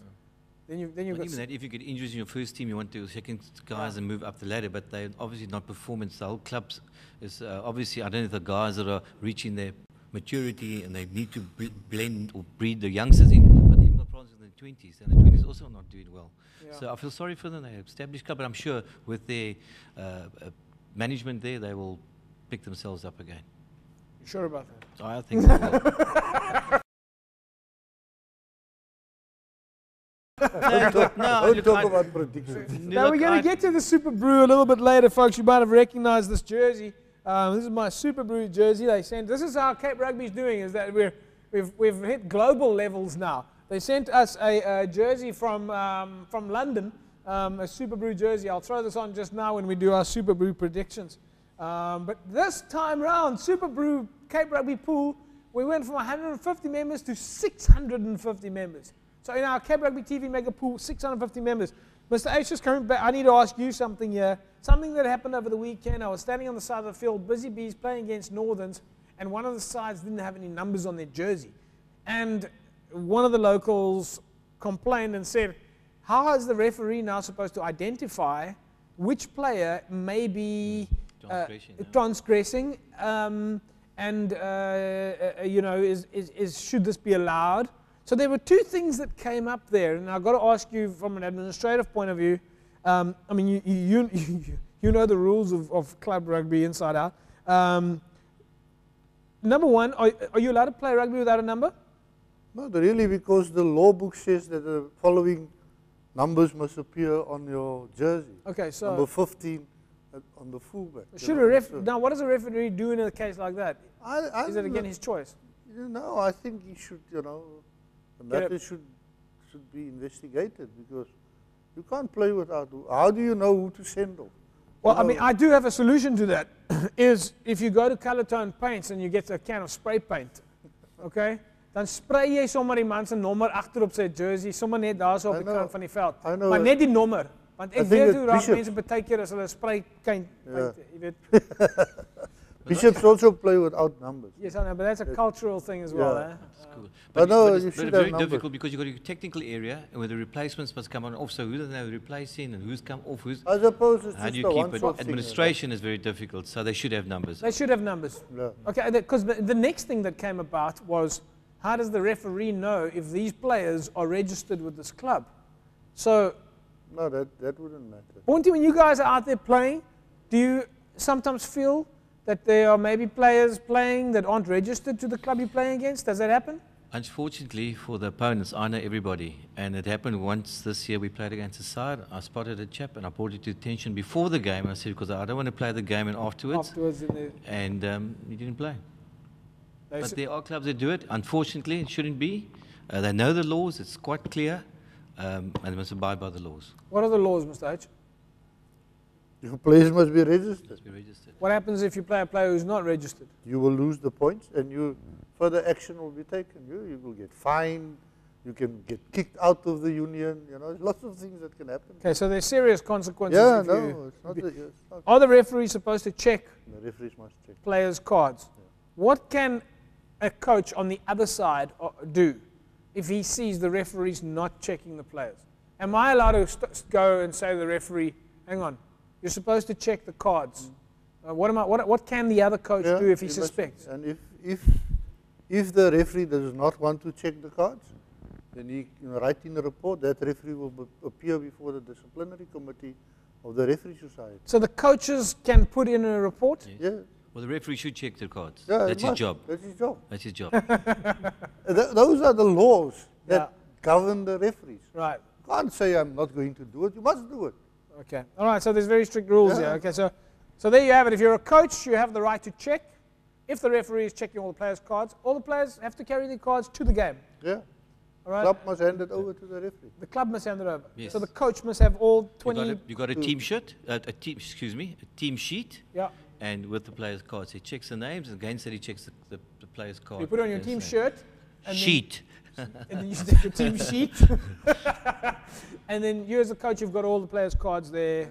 Then you've got even that, if you get injuries in your first team, you want to second guys and move up the ladder, but they're obviously not performance. The whole clubs is obviously, I don't know if the guys that are reaching their maturity and they need to blend or breed the youngsters in, but they've got problems in the 20s, and the 20s also not doing well. Yeah. So I feel sorry for them. They're established club, but I'm sure with their management there, they will pick themselves up again. You sure about that? So I think they will. Don't talk about predictions. Now we're going to get to the Super Brew a little bit later, folks. You might have recognized this jersey. This is my Super Brew jersey. They sent. This is how Cape Rugby's doing. Is that we've hit global levels now. They sent us a jersey from London, a Super Brew jersey. I'll throw this on just now when we do our Super Brew predictions. But this time round, Super Brew Cape Rugby pool, we went from 150 members to 650 members. So in our Cape Rugby TV mega pool, 650 members. Mr. H is coming back. I need to ask you something here. Something that happened over the weekend. I was standing on the side of the field, Busy Bees playing against Northerns, and one of the sides didn't have any numbers on their jersey. And one of the locals complained and said, how is the referee now supposed to identify which player may be transgressing you know, should this be allowed? So there were two things that came up there, and I've got to ask you from an administrative point of view. I mean, you know the rules of club rugby inside out. Number one, are you allowed to play rugby without a number? Not really, because the law book says that the following numbers must appear on your jersey. Okay, so number 15 on the fullback. Now, what does a referee do in a case like that? Is it again his choice? No, I think he should, you know, the matter should be investigated, because you can't play without. How do you know who to send off? Well, I mean, I do have a solution to that. Is if you go to Color Tone Paints and you get a can of spray paint, okay? Dan spray jy sommer die man se nommer agter op sy jersey, sommer net daar so op die kant van die veld. Maar net die nommer, want ek weet hoe raak mense baie keer as hulle spray paint, jy weet. Bishops also play without numbers. Yes, I know, but that's a cultural thing as well. But no, it's very difficult, because you've got a technical area and where the replacements must come on off. So who they're replacing and who's come off? I suppose it's how just do you keep it? Administration is very difficult, so they should have numbers. They should have numbers. Yeah. Okay, because the next thing that came about was, how does the referee know if these players are registered with this club? So, no, that wouldn't matter. Ponty, when you guys are out there playing, do you sometimes feel that there are maybe players playing that aren't registered to the club you're playing against? Does that happen? Unfortunately for the opponents, I know everybody. And it happened once this year. We played against a side. I spotted a chap and I brought it to attention before the game. I said, because I don't want to play the game and afterwards. And he didn't play. But there are clubs that do it. Unfortunately, it shouldn't be. They know the laws. It's quite clear. And they must abide by the laws. What are the laws, Mr. H? Your players must be registered. Must be registered. What happens if you play a player who's not registered? You will lose the points, and further action will be taken. You will get fined. You can get kicked out of the union. You know, lots of things that can happen. Okay, so there's serious consequences. Yeah, no, it's not. Are the referees supposed to check? The referees must check players' cards. Yeah. What can a coach on the other side do if he sees the referees not checking the players? Am I allowed to go and say to the referee, "Hang on, you're supposed to check the cards"? What can the other coach do if he suspects? And if the referee does not want to check the cards, then he write in a report. That referee will appear before the disciplinary committee of the referee society. So the coaches can put in a report? Yes. Well, the referee should check the cards. Yeah, That's his job. That's his job. That's his job. Those are the laws that govern the referees. Right. You can't say I'm not going to do it. You must do it. Okay. All right. So there's very strict rules here. Okay. So there you have it. If you're a coach, you have the right to check. If the referee is checking all the players' cards, all the players have to carry their cards to the game. Yeah. All right. Club must hand it over to the referee. The club must hand it over. Yes. So the coach must have all 20. You got a team sheet, a team sheet. Yeah. And with the players' cards, he checks the names, and against that he checks the players' cards. You put on your team shirt. And sheet. And then you take your team sheet. And then you as a coach, you've got all the players' cards there.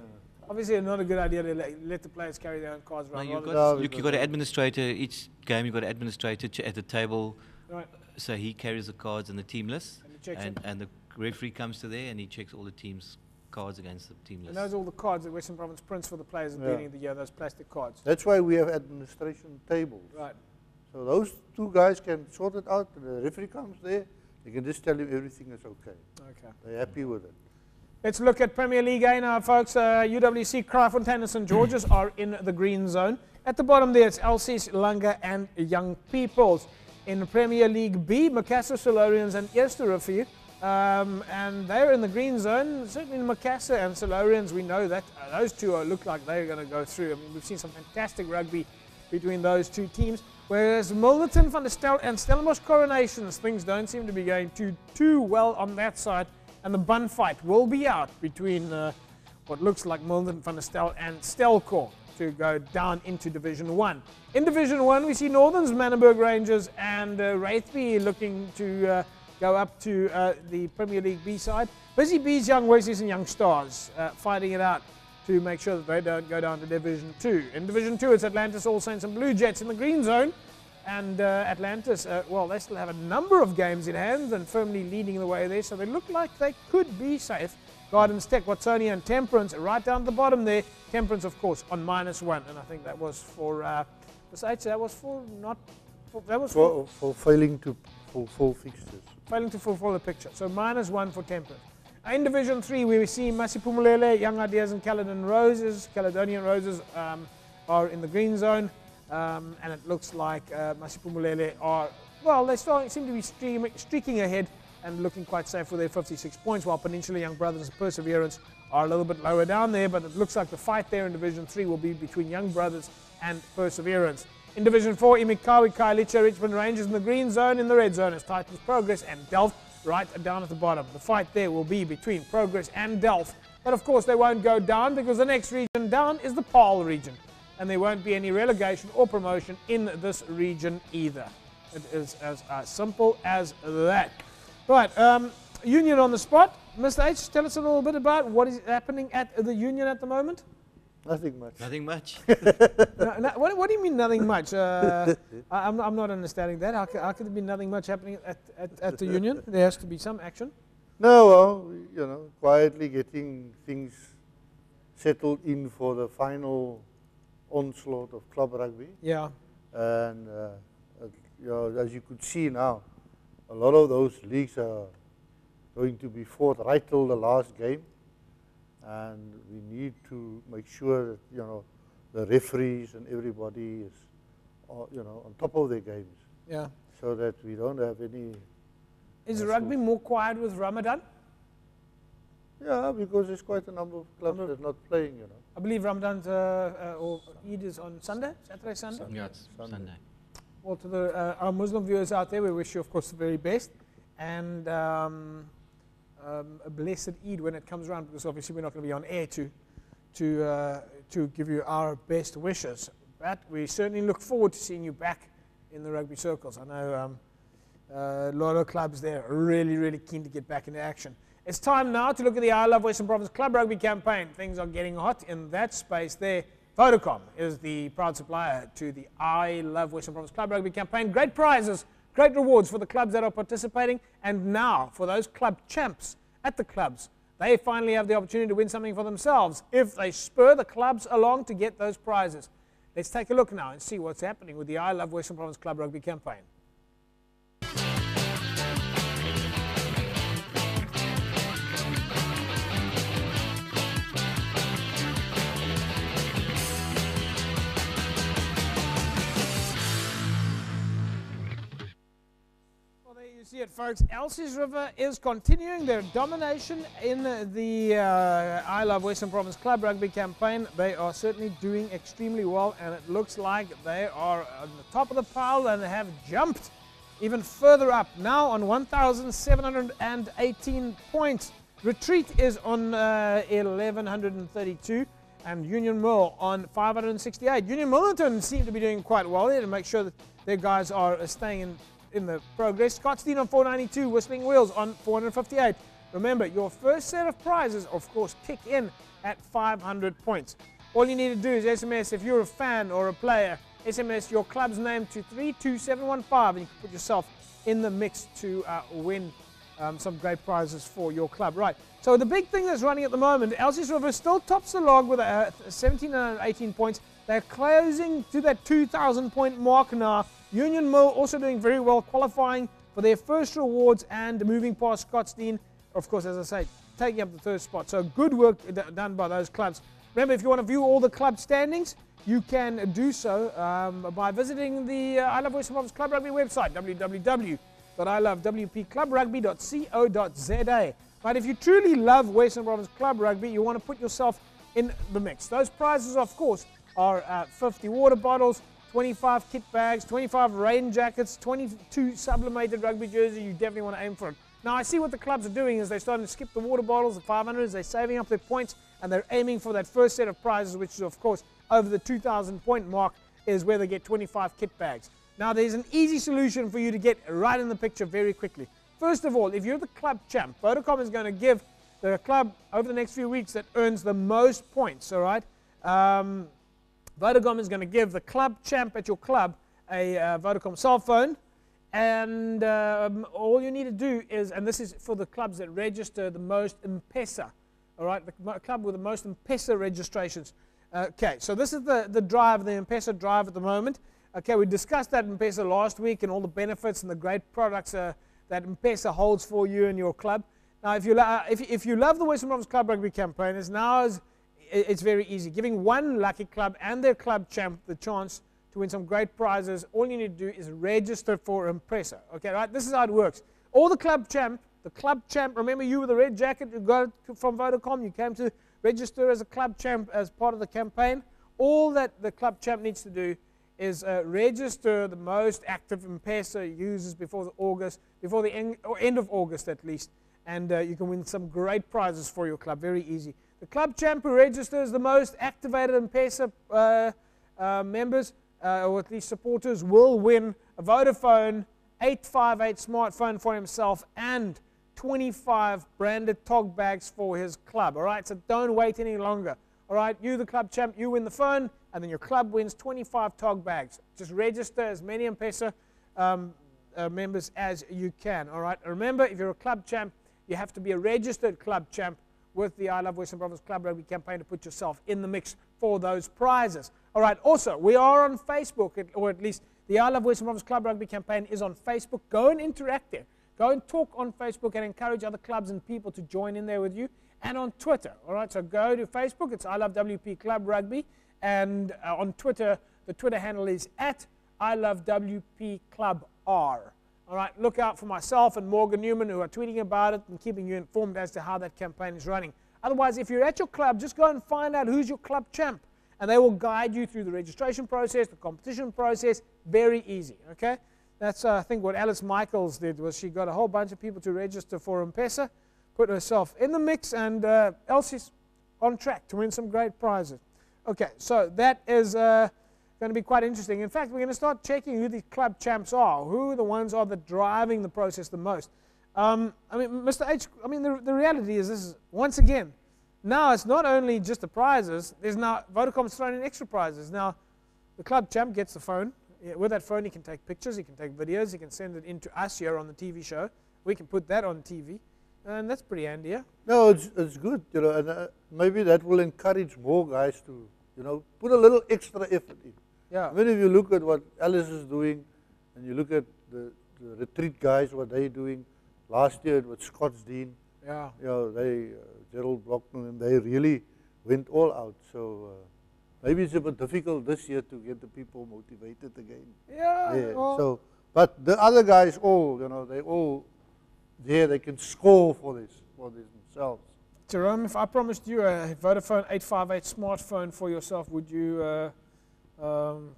Obviously, not a good idea to let the players carry their own cards around. No, you've got an administrator. Each game, you've got an administrator at the table. Right. So he carries the cards and the team list. And the referee comes to there and he checks all the teams' cards against the team list. And those are all the cards that Western Province prints for the players at the beginning of the year, those plastic cards. That's why we have administration tables. Right. So those two guys can sort it out. The referee comes there. You can just tell him everything is okay. Okay. They're happy with it. Let's look at Premier League A now, folks. UWC, Kraaifontein and St. George's are in the green zone. At the bottom there, it's LC's, Langa and Young Peoples. In Premier League B, Macassar, Silurians and Eerste and they're in the green zone. Certainly in Macassar and Silurians, we know that those two look like they're going to go through. I mean, we've seen some fantastic rugby between those two teams. Whereas Milnerton, Van der Stel and Stellenbosch Coronations, things don't seem to be going too well on that side. And the bun fight will be out between what looks like Milnerton, Van der Stel and Stelkor to go down into Division 1. In Division 1, we see Northern's Manenberg Rangers and Wraithby looking to go up to the Premier League B side. Busy Bees, Young Wesley's and Young Stars fighting it out to make sure that they don't go down to Division 2. In Division 2, it's Atlantis, All Saints and Blue Jets in the green zone. And Atlantis, well, they still have a number of games in hand and firmly leading the way there, so they look like they could be safe. Gardens Tech, Watsonia and Temperance right down at the bottom there. Temperance, of course, on -1, and I think that was for, that was for not, that was for failing to fulfill fixtures. Failing to fulfill the picture, so -1 for Temperance. In Division 3, we see Masiphumelele, Young Ideas and Caledonian Roses. Caledonian Roses are in the green zone. And it looks like Masiphumelele are, well, they seem to be streaking ahead and looking quite safe with their 56 points, while Peninsula Young Brothers and Perseverance are a little bit lower down there, but it looks like the fight there in Division 3 will be between Young Brothers and Perseverance. In Division 4, Imikawi, Kailicha, Richmond Rangers in the green zone. In the red zone is Titans Progress and Delft right down at the bottom. The fight there will be between Progress and Delft, but of course they won't go down because the next region down is the Paarl region. And there won't be any relegation or promotion in this region either. It is as simple as that. Right, Union on the spot. Mr. H, tell us a little bit about what is happening at the Union at the moment. Nothing much. Nothing much. What do you mean nothing much? I'm not understanding that. How could there be nothing much happening at the Union? There has to be some action. No, well, you know, quietly getting things settled in for the final onslaught of club rugby. Yeah. And you know, as you could see now, a lot of those leagues are going to be fought right till the last game, and we need to make sure that, you know, the referees and everybody is, you know, on top of their games. Yeah. So that we don't have any. Is rugby more quiet with Ramadan? Yeah, because there's quite a number of clubs that are not playing, you know. I believe Ramadan or Eid is on Sunday, Saturday, Sunday? Yeah, it's Sunday. Well, to our Muslim viewers out there, we wish you, of course, the very best. And a blessed Eid when it comes around, because obviously we're not going to be on air to give you our best wishes. But we certainly look forward to seeing you back in the rugby circles. I know a lot of clubs there are really, really keen to get back into action. It's time now to look at the I Love Western Province Club Rugby campaign. Things are getting hot in that space there. Vodacom is the proud supplier to the I Love Western Province Club Rugby campaign. Great prizes, great rewards for the clubs that are participating. And now, for those club champs at the clubs, they finally have the opportunity to win something for themselves if they spur the clubs along to get those prizes. Let's take a look now and see what's happening with the I Love Western Province Club Rugby campaign. it, folks. Elsie's River is continuing their domination in the I Love Western Province Club Rugby campaign. They are certainly doing extremely well, and it looks like they are on the top of the pile and have jumped even further up, now on 1,718 points. Retreat is on 1,132, and Union Mill on 568. Union Millerton seem to be doing quite well there to make sure that their guys are staying in the progress. Scottsdene on 492, Whistling Wheels on 458. Remember, your first set of prizes, of course, kick in at 500 points. All you need to do is SMS, if you're a fan or a player, SMS your club's name to 32715 and you can put yourself in the mix to win some great prizes for your club. Right, so the big thing that's running at the moment, Elsie's River still tops the log with 1,718 points. They're closing to that 2,000 point mark now. Union Mill also doing very well, qualifying for their first rewards and moving past Scottsdene. Of course, as I say, taking up the third spot. So good work done by those clubs. Remember, if you want to view all the club standings, you can do so by visiting the I Love Western Province Club Rugby website, www.ilovewpclubrugby.co.za. But if you truly love Western Province Club Rugby, you want to put yourself in the mix. Those prizes, of course, are 50 water bottles, 25 kit bags, 25 rain jackets, 22 sublimated rugby jerseys. You definitely want to aim for it. Now, I see what the clubs are doing is they're starting to skip the water bottles, the 500s, they're saving up their points, and they're aiming for that first set of prizes, which is, of course, over the 2,000 point mark, is where they get 25 kit bags. Now, there's an easy solution for you to get right in the picture very quickly. First of all, if you're the club champ, Vodacom is going to give the club over the next few weeks that earns the most points, all right? Vodacom is going to give the club champ at your club a Vodacom cell phone, and all you need to do is, and this is for the clubs that register the most M-Pesa, all right, the club with the most M-Pesa registrations. Okay, so this is the drive, the M-Pesa drive at the moment. Okay, we discussed that M-Pesa last week and all the benefits and the great products that M-Pesa holds for you and your club. Now, if you love the Western Province Club Rugby campaign, it's very easy. Giving one lucky club and their club champ the chance to win some great prizes. All you need to do is register for M-Pesa. Okay, right? This is how it works. All the club champ, remember you with the red jacket, you got it from Vodacom, you came to register as a club champ as part of the campaign. All that the club champ needs to do is register the most active M-Pesa users before the end of August at least, and you can win some great prizes for your club. Very easy. The club champ who registers the most activated M-Pesa members, or at least supporters, will win a Vodafone 858 smartphone for himself and 25 branded tog bags for his club. All right, so don't wait any longer. All right, you, the club champ, you win the phone, and then your club wins 25 tog bags. Just register as many M-Pesa members as you can. All right, remember, if you're a club champ, you have to be a registered club champ with the I Love Western Province Club Rugby campaign to put yourself in the mix for those prizes. All right, also, we are on Facebook, or at least the I Love Western Province Club Rugby campaign is on Facebook. Go and interact there. Go and talk on Facebook and encourage other clubs and people to join in there with you. And on Twitter, all right, so go to Facebook, it's I Love WP Club Rugby, and on Twitter, the Twitter handle is at I Love WP Club R. All right, look out for myself and Morgan Newman, who are tweeting about it and keeping you informed as to how that campaign is running. Otherwise, if you're at your club, just go and find out who's your club champ, and they will guide you through the registration process, the competition process. Very easy, okay? That's, I think, what Alice Michaels did, was she got a whole bunch of people to register for M-Pesa, put herself in the mix, and Elsie's on track to win some great prizes. Okay, so that is going to be quite interesting. In fact, we're going to start checking who the club champs are, who the ones are that driving the process the most. I mean, Mr. H, I mean, the reality is this is, once again, now it's not only just the prizes, there's now, Vodacom's thrown in extra prizes. Now, the club champ gets the phone. With that phone, he can take pictures, he can take videos, he can send it in to us here on the TV show. We can put that on TV, and that's pretty handy, yeah? No, it's good, you know, and maybe that will encourage more guys to, you know, put a little extra effort in. Yeah. I mean, if you look at what Alice is doing, and you look at the retreat guys, what they're doing, last year it was Scottsdene, yeah, you know, Gerald Brockman, and they really went all out. So maybe it's a bit difficult this year to get the people motivated again. Yeah. Yeah. Well, so, but the other guys all, you know, they all there they can score for themselves. Jerome, if I promised you a Vodafone 858 smartphone for yourself, would you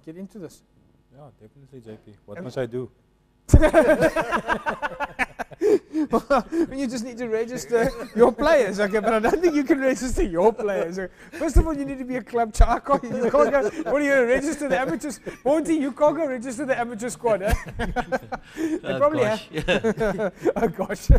get into this? Yeah, definitely, JP. What must I do? You just need to register your players, okay? But I don't think you can register your players. First of all, you need to be a club child. You can't go. What are you going to register the amateurs? Monty, you can't go register the amateur squad. Eh? They probably gosh. have. Oh gosh!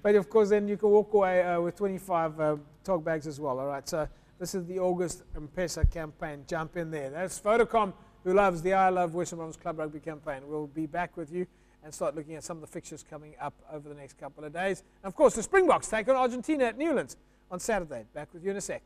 But of course, then you can walk away with 25 talk bags as well. All right. So this is the August M-Pesa campaign. Jump in there. That's Vodacom, who loves the I Love Western Province Club Rugby campaign. We'll be back with you and start looking at some of the fixtures coming up over the next couple of days. And of course, the Springboks take on Argentina at Newlands on Saturday. Back with you in a sec.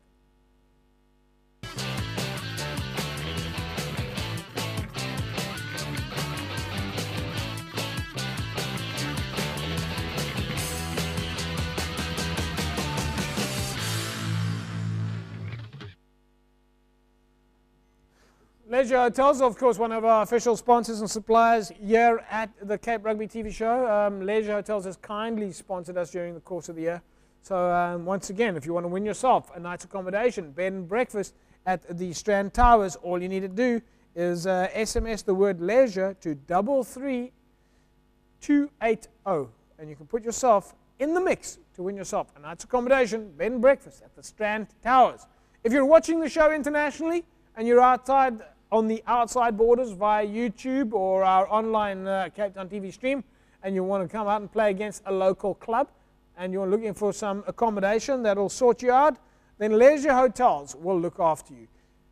Leisure Hotels, of course, one of our official sponsors and suppliers here at the Cape Rugby TV show. Leisure Hotels has kindly sponsored us during the course of the year. So once again, if you want to win yourself a night's accommodation, bed and breakfast at the Strand Towers, all you need to do is SMS the word leisure to 33280, and you can put yourself in the mix to win yourself a night's accommodation, bed and breakfast at the Strand Towers. If you're watching the show internationally and you're outside on the outside borders via YouTube or our online Cape Town TV stream, and you want to come out and play against a local club, and you're looking for some accommodation that'll sort you out, then Leisure Hotels will look after you.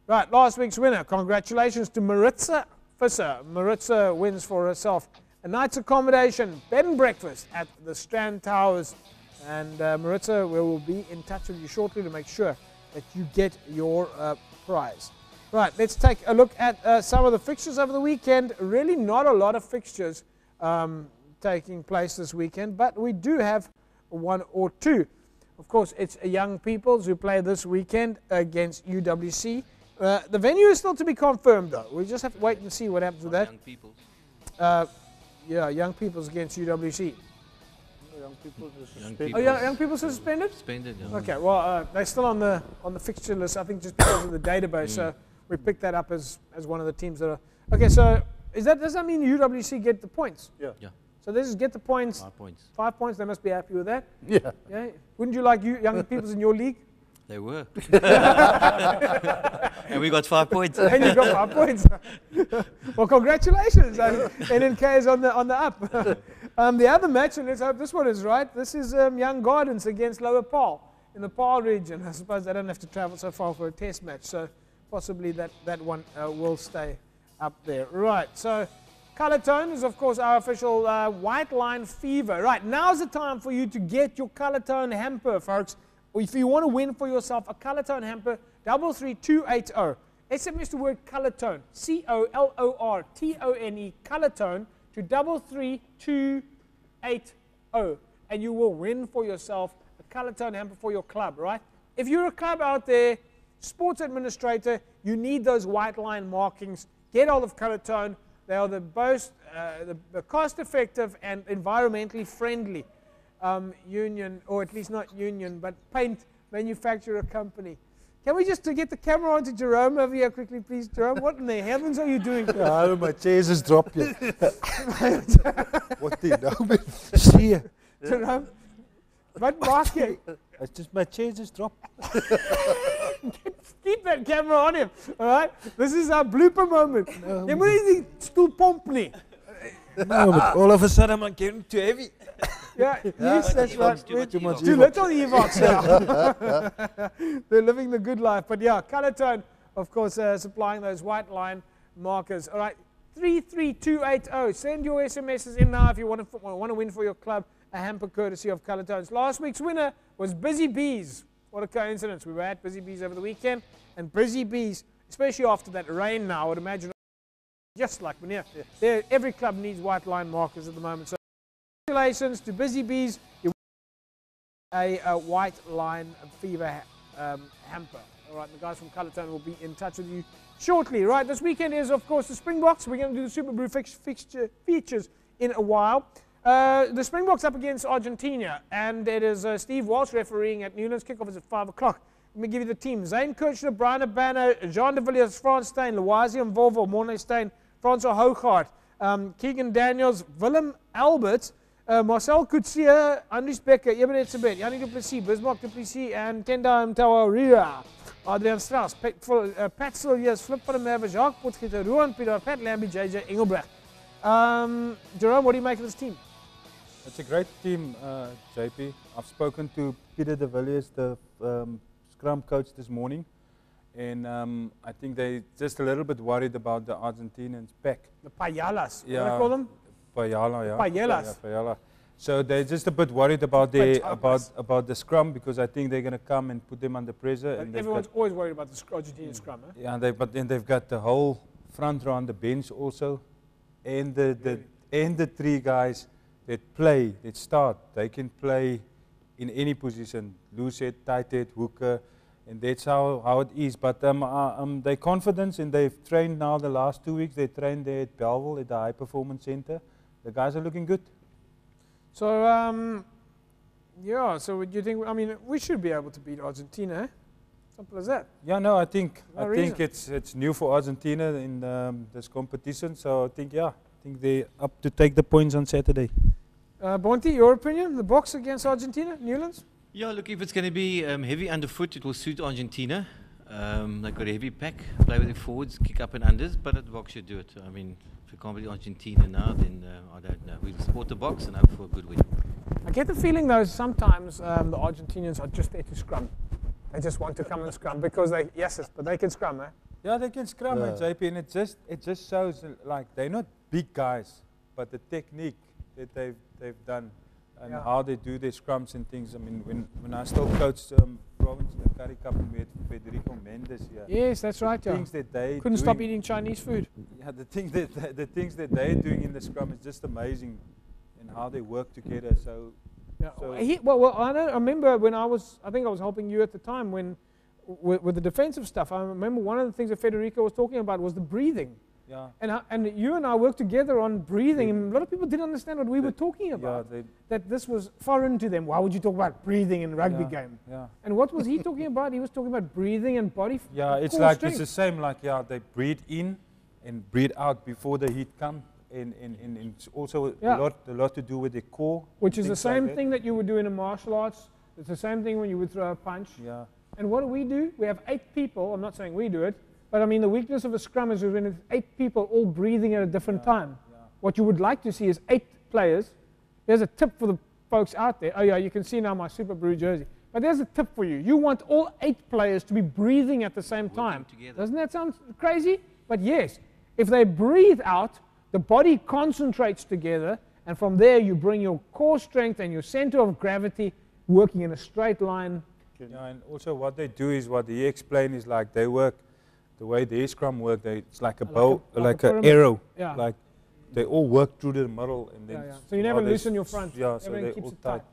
Right, last week's winner, congratulations to Maritza Visser. Maritza wins for herself a night's accommodation, bed and breakfast at the Strand Towers. And Maritza, we will be in touch with you shortly to make sure that you get your prize. Right, let's take a look at some of the fixtures over the weekend. Really not a lot of fixtures taking place this weekend, but we do have one or two. Of course, it's young peoples who play this weekend against UWC. The venue is still to be confirmed, though. We just have to wait and see what happens with that. Young peoples. Yeah, young peoples against UWC. Young people are suspended. Oh, young people are suspended? Suspended, yeah. Okay, well, they're still on the fixture list, I think, just because of the database. So we picked that up as one of the teams that are. Okay, so does that mean UWC get the points? Yeah. Yeah. So this is get the points. 5 points. 5 points. They must be happy with that. Yeah. Yeah. Wouldn't you like young peoples in your league? They were. And we got 5 points. And you got 5 points. Well, congratulations. NNK is on the up. The other match, and let's hope this one is right. This is Young Gardens against Lower Paarl in the Paarl region. I suppose they don't have to travel so far for a test match, so possibly that one will stay up there. Right, so Colour Tone is, of course, our official White Line Fever. Right, now's the time for you to get your Colour Tone hamper, folks. If you want to win for yourself a Colour Tone hamper, 33280. SMS the word Colour Tone, COLORTONE, Colour Tone, to 33280, and you will win for yourself a Colour Tone hamper for your club, right? If you're a club out there, sports administrator, you need those white line markings. Get hold of Colour Tone. They are the most the cost-effective and environmentally friendly union, or at least not union, but paint manufacturer company. Can we just get the camera onto Jerome over here quickly, please? Jerome, what in the heavens are you doing? Ja, my chairs is drop here. What the nou? See. Jerome, wat maak jy? It's just my chairs just drop. Keep that camera on him, all right? This is our blooper moment. Jy moet nie die stoel pomp nie. No, but all of a sudden I'm getting too heavy. Yeah, yes, that's right. Too much Too little Evox. They're living the good life. But yeah, Colour Tone, of course, supplying those white line markers. All right, 33280. Send your SMSs in now if you want to win for your club a hamper courtesy of Colour Tones. Last week's winner was Busy Bees. What a coincidence. We were at Busy Bees over the weekend, and Busy Bees, especially after that rain now, I would imagine, just like Meneer, every club needs white line markers at the moment. So congratulations to Busy Bees. You won a white line fever hamper. All right, the guys from Colour Tone will be in touch with you shortly. Right, this weekend is, of course, the Springboks. We're going to do the Super Brew features in a while. The Springboks up against Argentina, and it is Steve Walsh refereeing at Newlands. Kickoff is at 5 o'clock. Let me give you the team. Zane Kirchner, Brian Abano, Jean de Villiers, Frans Steyn, Loisium Volvo, Morne Steyn, Francois Hoogaard, Keegan Daniels, Willem Albert, Marcel Coetzee, Andries Becker, Eben Etzebeth, Yannick du Plessis, Bismarck du Plessis, and Tenda Mtawarira, Adrian Strauss, Pat Silvius, Flip van der Merwe, Jacques Potgieter, Rohan Pieter, Pat Lambie, JJ Engelbrecht. Jerome, what do you make of this team? It's a great team, JP. I've spoken to Peter de Villiers, the scrum coach, this morning, and I think they're just a little bit worried about the Argentinians pack. The Payalas, yeah, what do you call them? Payala, yeah. Payalas. Yeah, Payala. So they're just a bit worried about the scrum, because I think they're going to come and put them under pressure. And everyone's always worried about the Argentinian scrum, eh? Yeah, but then they've got the whole front row on the bench also, and the three guys that start. They can play in any position, loose head, tight head, hooker, and that's how it is. But they're confident, and they've trained now the last 2 weeks. They trained there at Belleville at the High Performance Center. The guys are looking good. So, yeah, so what do you think? I mean, we should be able to beat Argentina, eh? Simple as that. Yeah, no, I think reason. it's new for Argentina in this competition. So I think they're up to take the points on Saturday. Bonti, your opinion? The box against Argentina, Newlands? Yeah, look, if it's going to be heavy underfoot, it will suit Argentina. They've got a heavy pack, play with the forwards, kick up and unders, but the box should do it. I mean, if you can't beat Argentina now, then I don't know. We'll support the box and hope for a good win. I get the feeling, though, sometimes the Argentinians are just there to scrum. They just want to come and scrum because they, but they can scrum, eh? Yeah, they can scrum, JP, and it just shows like they're not big guys, but the technique that they've done and how they do their scrums and things. I mean, when I still coached province in the Curry Cup, and we had Federico Mendes here. Yes, that's right. Things that they couldn't stop eating Chinese food. Yeah, the things that they're doing in the scrum is just amazing, and how they work together. So. Yeah. Well, I remember when I think I was helping you at the time when, with the defensive stuff. I remember one of the things that Federico was talking about was the breathing. Yeah. And you and I worked together on breathing, and a lot of people didn't understand what we were talking about. Yeah, that this was foreign to them. Why would you talk about breathing in a rugby game? Yeah. And what was he talking about? He was talking about breathing and body. Yeah, it's like strength. It's the same. Like they breathe in and breathe out before the heat comes. And it's also a lot to do with the core. Which is the same thing that you would do in a martial arts. It's the same thing when you would throw a punch. Yeah. And what do? We have 8 people. I'm not saying we do it, but I mean the weakness of a scrum is when it's 8 people all breathing at a different time. Yeah. What you would like to see is 8 players. There's a tip for the folks out there. Oh yeah, you can see now my Super Brew jersey. But there's a tip for you. You want all 8 players to be breathing at the same time. Together. Doesn't that sound crazy? But yes, if they breathe out, the body concentrates together, and from there you bring your core strength and your center of gravity working in a straight line. Yeah, and also what they do is what he explained is like they work, the way their scrum work, it's like a bow, like an arrow. Yeah. Like they all work through the middle, and then. So you never loosen your front. Yeah, so they all tight.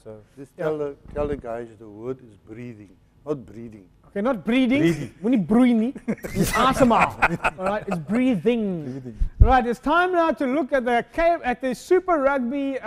So just tell the guys the word is breathing, not breathing. Okay, not breathing. We need breathing. It's asemhaal. All right, it's breathing. Right, it's time now to look at the Super Rugby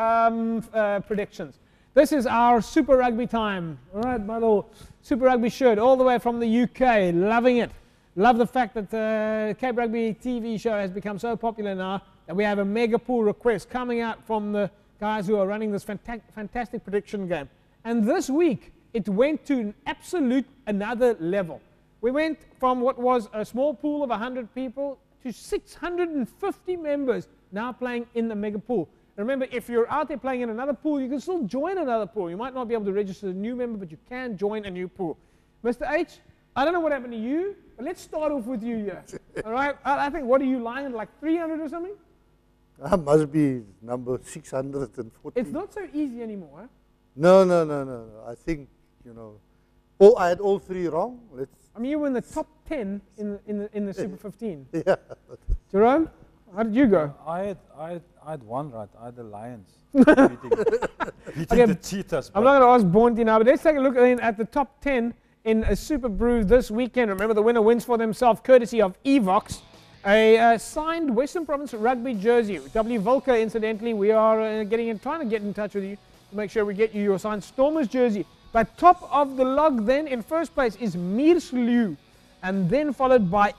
predictions. This is our Super Rugby time. All right, my little Super Rugby shirt, all the way from the UK. Loving it. Love the fact that the Cape Rugby TV show has become so popular now that we have a mega pool request coming out from the guys who are running this fantastic prediction game. And this week, it went to an absolute another level. We went from what was a small pool of 100 people to 650 members now playing in the mega pool. Remember, if you're out there playing in another pool, you can still join another pool. You might not be able to register a new member, but you can join a new pool. Mr. H, I don't know what happened to you, but let's start off with you here. All right? I think, what are you lying at, like 300 or something? I must be number 640. It's not so easy anymore, huh? No. I think, I had all 3 wrong. I mean, you were in the top 10 in the Super 15. Yeah. Jerome, how did you go? I had one right. I had the Lions beating the Cheetahs. I'm not going to ask Bonti now, but let's take a look at the top 10 in a Super Brew this weekend. Remember, the winner wins for themselves, courtesy of Evox. A signed Western Province rugby jersey. W. Volker, incidentally, we are trying to get in touch with you to make sure we get you your signed Stormers jersey. But top of the log then in first place is Mirslu, and then followed by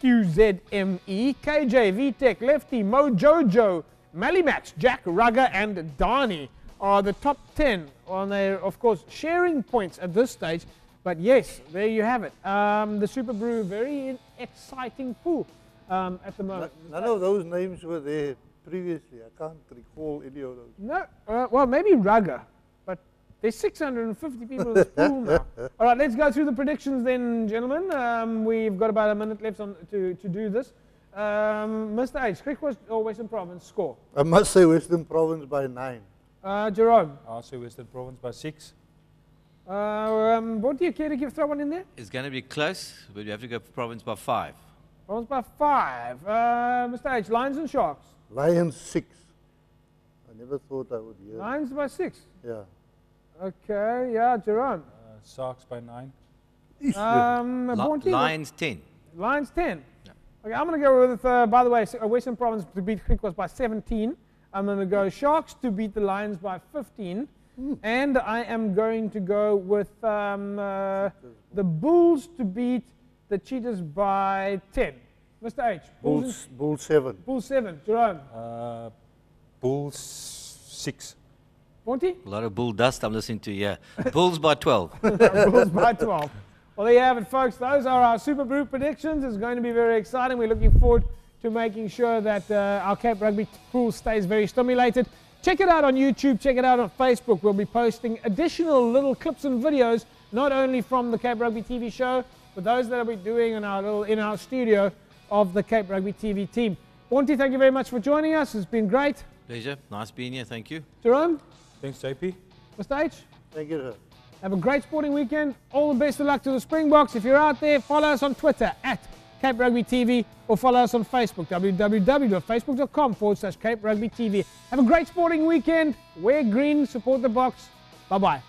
XQZME, KJ, VTech, Lefty, Mojojo, Malimax, Jack, Rugger and Dani are the top 10 on their, of course, sharing points at this stage. But yes, there you have it. The Super Brew, very exciting pool at the moment. None of those names were there previously. I can't recall any of those. No, well, maybe Rugger, but there's 650 people in this pool now. All right, let's go through the predictions then, gentlemen. We've got about a minute left to do this. Mr. H, Griquas or Western Province score? I must say Western Province by 9. Jerome? I'll say Western Province by 6. What do you care to throw one in there? It's going to be close, but you have to go for Province by 5. Province by 5. Mr. H, Lions and Sharks? Lions 6. I never thought I would hear. Lions by 6? Yeah. Okay, yeah, Jerome? Sharks by 9. Lions 10. Lions 10? Yeah. Okay, I'm going to go with, by the way, Western Province to beat Griquas by 17. I'm going to go Sharks to beat the Lions by 15. And I am going to go with the Bulls to beat the Cheetahs by 10. Mr. H. Bulls 7. Bulls 7. Jerome? Bulls 6. Monty? A lot of bull dust I'm listening to, yeah. Bulls by 12. Bulls by 12. Well, there you have it, folks. Those are our Super Brew predictions. It's going to be very exciting. We're looking forward to making sure that our Cape Rugby pool stays very stimulated. Check it out on YouTube, check it out on Facebook. We'll be posting additional little clips and videos, not only from the Cape Rugby TV show, but those that we'll be doing in our studio of the Cape Rugby TV team. Monty, thank you very much for joining us. It's been great. Pleasure. Nice being here. Thank you. Jerome? Thanks, JP. Mr. H? Thank you, sir. Have a great sporting weekend. All the best of luck to the Springboks. If you're out there, follow us on Twitter at Cape Rugby TV, or follow us on Facebook, www.facebook.com/Cape Rugby TV. Have a great sporting weekend. Wear green, support the Boks. Bye-bye.